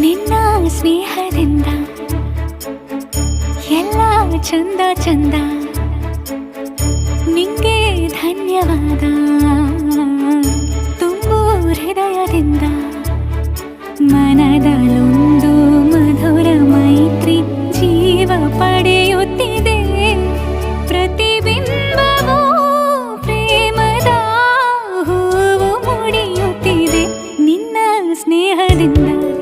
ನಿನ್ನ ಸ್ನೇಹದಿಂದ ಎಲ್ಲ ಚಂದ ಚಂದ. ನಿಂಗೆ ಧನ್ಯವಾದ ತುಂಬು ಹೃದಯದಿಂದ. ಮನದಲ್ಲೊಂದು ಮಧುರ ಮೈತ್ರಿ ಜೀವ ಪಡೆಯುತ್ತಿದೆ. ಪ್ರತಿಬಿಂಬವೂ ಪ್ರೇಮದ ಹೂವು ಮುಡಿಯುತ್ತಿದೆ ನಿನ್ನ ಸ್ನೇಹದಿಂದ.